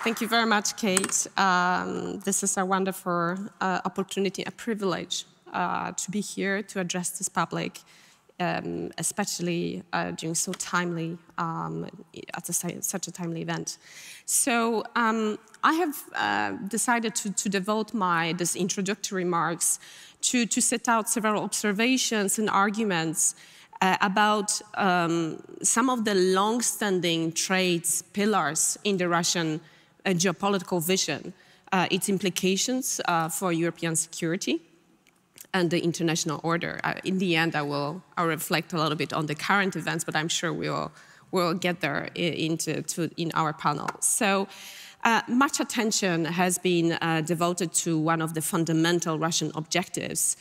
Thank you very much, Kate. This is a wonderful opportunity, a privilege to be here to address this public, especially during so timely, at such a timely event. So I have decided to devote these introductory remarks to set out several observations and arguments about some of the long-standing traits, pillars in the Russian geopolitical vision, its implications for European security and the international order. In the end, I'll reflect a little bit on the current events, but I'm sure we'll get there in our panel. So much attention has been devoted to one of the fundamental Russian objectives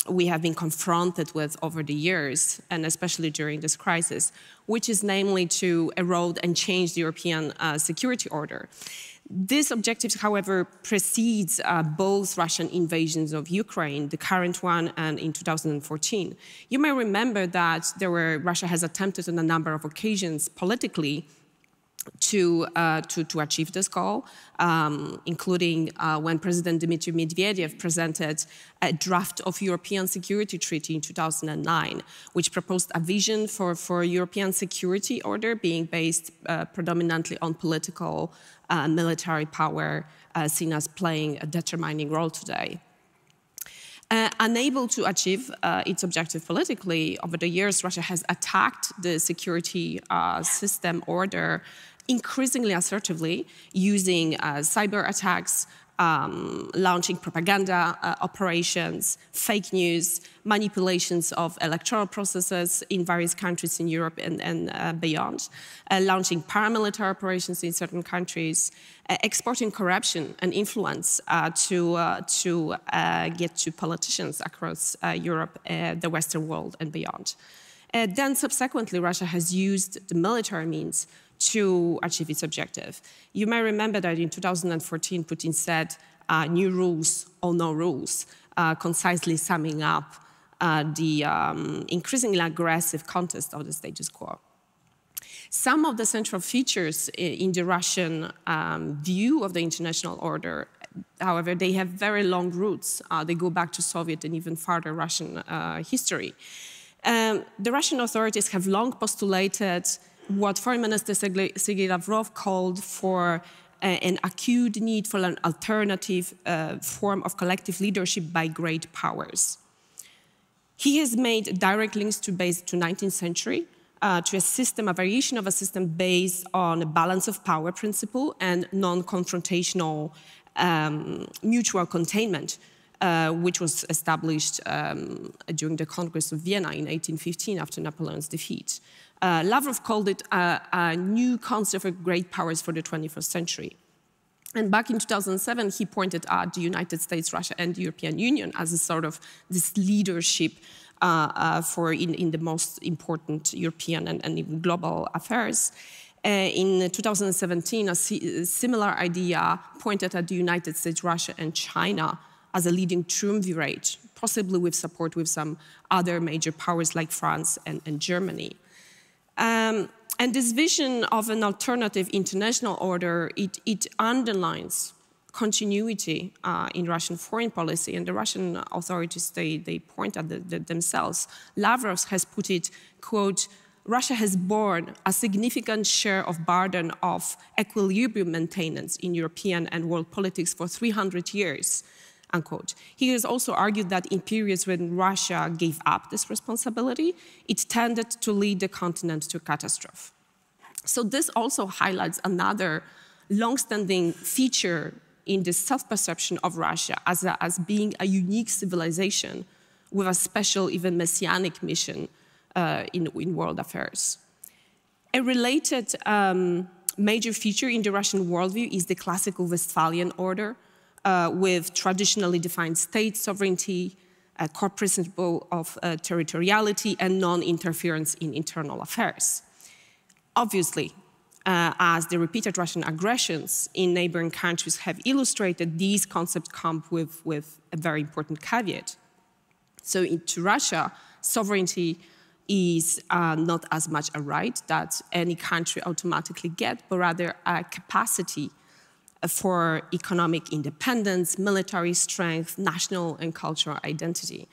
we have been confronted with over the years, and especially during this crisis, which is namely to erode and change the European security order. This objective, however, precedes both Russian invasions of Ukraine, the current one, and in 2014. You may remember that Russia has attempted on a number of occasions politically to achieve this goal, including when President Dmitry Medvedev presented a draft of European Security Treaty in 2009, which proposed a vision for European security order being based predominantly on political military power, seen as playing a determining role today. Unable to achieve its objective politically, over the years, Russia has attacked the security system order increasingly assertively, using cyber attacks, launching propaganda operations, fake news, manipulations of electoral processes in various countries in Europe and beyond, launching paramilitary operations in certain countries, exporting corruption and influence to get to politicians across Europe, the Western world, and beyond. Then subsequently, Russia has used the military means to achieve its objective. You may remember that in 2014, Putin said, new rules or no rules, concisely summing up the increasingly aggressive contest of the status quo. Some of the central features in the Russian view of the international order, however, they have very long roots. They go back to Soviet and even farther Russian history. The Russian authorities have long postulated what Foreign Minister Sergei Lavrov called for an acute need for an alternative form of collective leadership by great powers. He has made direct links to 19th century, to a variation of a system based on a balance of power principle and non-confrontational mutual containment, which was established during the Congress of Vienna in 1815 after Napoleon's defeat. Lavrov called it a new concept of great powers for the 21st century. And back in 2007, he pointed at the United States, Russia, and the European Union as a sort of this leadership in the most important European and even global affairs. In 2017, a similar idea pointed at the United States, Russia, and China as a leading triumvirate, possibly with support with some other major powers like France and Germany. And this vision of an alternative international order, it underlines continuity in Russian foreign policy, and the Russian authorities, they point at themselves. Lavrov has put it, quote, Russia has borne a significant share of burden of equilibrium maintenance in European and world politics for 300 years, unquote. He has also argued that in periods when Russia gave up this responsibility, it tended to lead the continent to catastrophe. So this also highlights another long-standing feature in the self-perception of Russia as being a unique civilization with a special, even messianic mission in world affairs. A related major feature in the Russian worldview is the classical Westphalian order, with traditionally defined state sovereignty, a core principle of territoriality, and non-interference in internal affairs. Obviously, as the repeated Russian aggressions in neighboring countries have illustrated, these concepts come with a very important caveat. So to Russia, sovereignty is not as much a right that any country automatically gets, but rather a capacity for economic independence, military strength, national and cultural identity.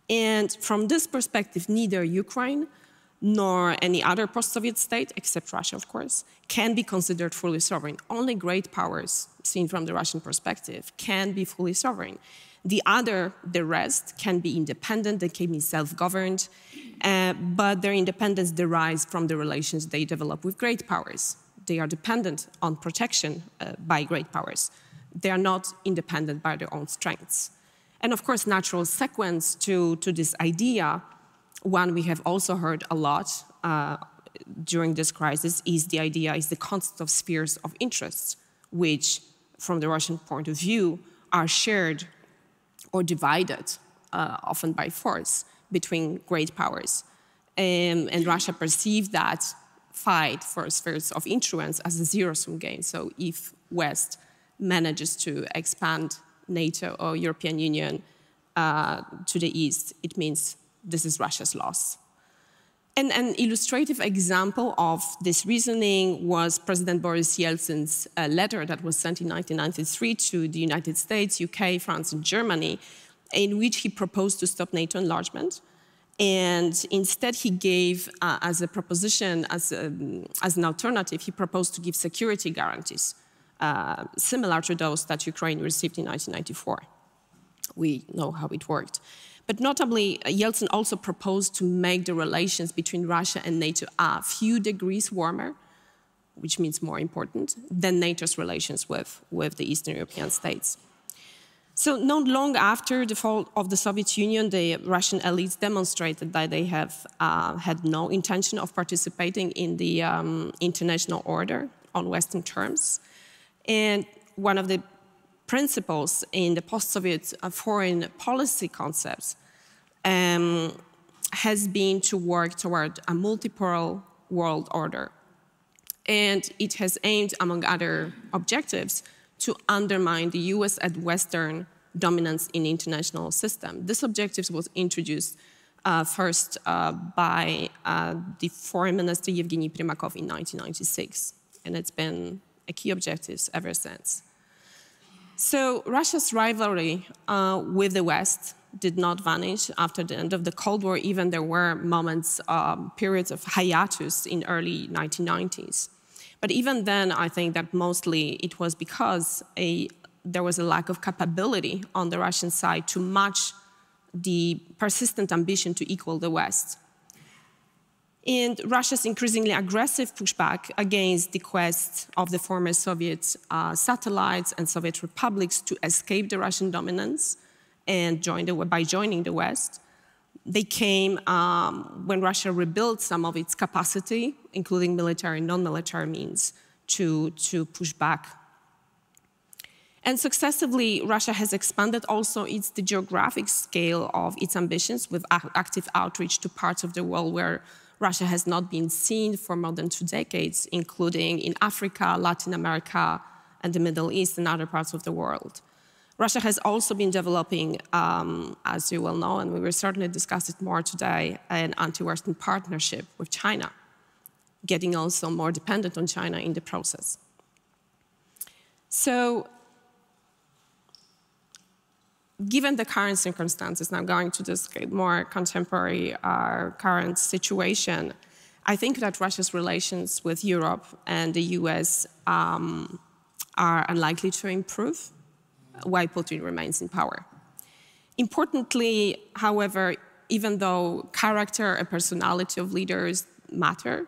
And from this perspective, neither Ukraine nor any other post-Soviet state, except Russia, of course, can be considered fully sovereign. Only great powers, seen from the Russian perspective, can be fully sovereign. The rest, can be independent, they can be self-governed, but their independence derives from the relations they develop with great powers. They are dependent on protection by great powers. They are not independent by their own strengths. And of course, natural sequence to this idea, one we have also heard a lot during this crisis, is the concept of spheres of interest, which, from the Russian point of view, are shared or divided, often by force, between great powers. And Russia perceived that fight for spheres of influence as a zero-sum game. So if West manages to expand NATO or European Union to the east, it means this is Russia's loss. And an illustrative example of this reasoning was President Boris Yeltsin's letter that was sent in 1993 to the United States, UK, France, and Germany, in which he proposed to stop NATO enlargement. And instead, he gave, as a proposition, as an alternative, he proposed to give security guarantees, similar to those that Ukraine received in 1994. We know how it worked. But notably, Yeltsin also proposed to make the relations between Russia and NATO a few degrees warmer, which means more important, than NATO's relations with the Eastern European states. So not long after the fall of the Soviet Union, the Russian elites demonstrated that they have had no intention of participating in the international order on Western terms. And one of the principles in the post-Soviet foreign policy concepts has been to work toward a multipolar world order. And it has aimed, among other objectives, to undermine the US and Western dominance in the international system. This objective was introduced first by the foreign minister Yevgeny Primakov in 1996, and it's been a key objective ever since. So Russia's rivalry with the West did not vanish after the end of the Cold War. Even there were moments, periods of hiatus in early 1990s. But even then, I think that mostly it was because there was a lack of capability on the Russian side to match the persistent ambition to equal the West. And Russia's increasingly aggressive pushback against the quest of the former Soviet satellites and Soviet republics to escape the Russian dominance and by joining the West, they came when Russia rebuilt some of its capacity, including military and non-military means, to push back. And successively, Russia has expanded also the geographic scale of its ambitions with active outreach to parts of the world where Russia has not been seen for more than 2 decades, including in Africa, Latin America, and the Middle East and other parts of the world. Russia has also been developing, as you well know, and we will certainly discuss it more today, an anti-Western partnership with China, getting also more dependent on China in the process. So, given the current circumstances, now going to this more contemporary current situation, I think that Russia's relations with Europe and the US are unlikely to improve while Putin remains in power. Importantly, however, even though character and personality of leaders matter,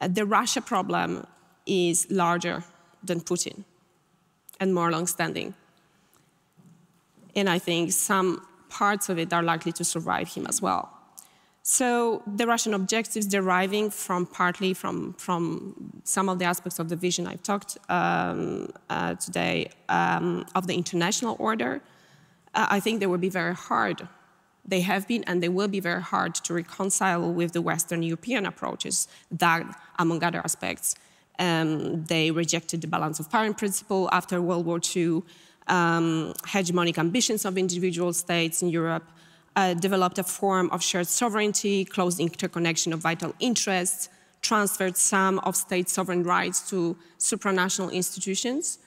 the Russia problem is larger than Putin and more long-standing. And I think some parts of it are likely to survive him as well. So the Russian objectives deriving partly from some of the aspects of the vision I've talked today of the international order, I think they will be very hard. They have been and they will be very hard to reconcile with the Western European approaches that, among other aspects, they rejected the balance of power principle after World War II, hegemonic ambitions of individual states in Europe, developed a form of shared sovereignty, close interconnection of vital interests, transferred some of state sovereign rights to supranational institutions,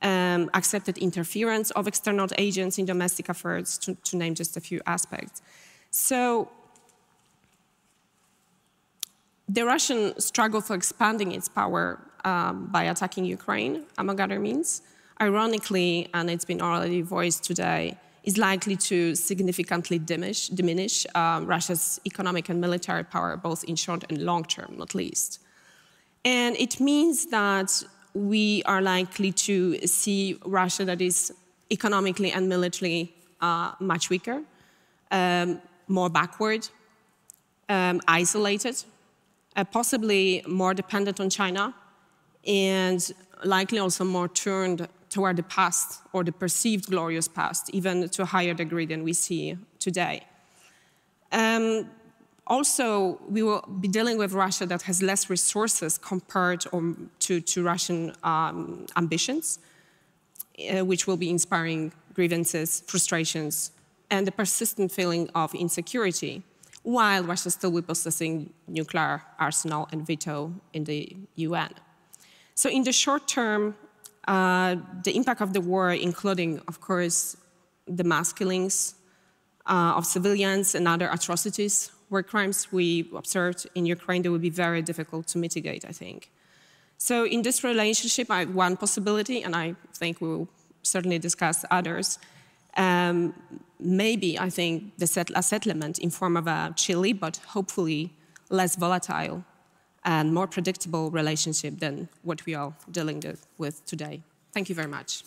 accepted interference of external agents in domestic affairs, to name just a few aspects. So the Russian struggle for expanding its power by attacking Ukraine, among other means, ironically, and it's been already voiced today, is likely to significantly diminish Russia's economic and military power, both in short and long term, not least. And it means that we are likely to see Russia that is economically and militarily much weaker, more backward, isolated, possibly more dependent on China, and likely also more turned toward the past or the perceived glorious past, even to a higher degree than we see today. Also, we will be dealing with Russia that has less resources compared to Russian ambitions, which will be inspiring grievances, frustrations, and the persistent feeling of insecurity, while Russia still will be possessing nuclear arsenal and veto in the UN. So in the short term, the impact of the war, including, of course, the mass killings of civilians and other atrocities, war crimes we observed in Ukraine, they will be very difficult to mitigate, I think. So in this relationship, I have one possibility, and I think we will certainly discuss others. Maybe, I think, a settlement in form of a chilly, but hopefully less volatile and more predictable relationship than what we are dealing with today. Thank you very much.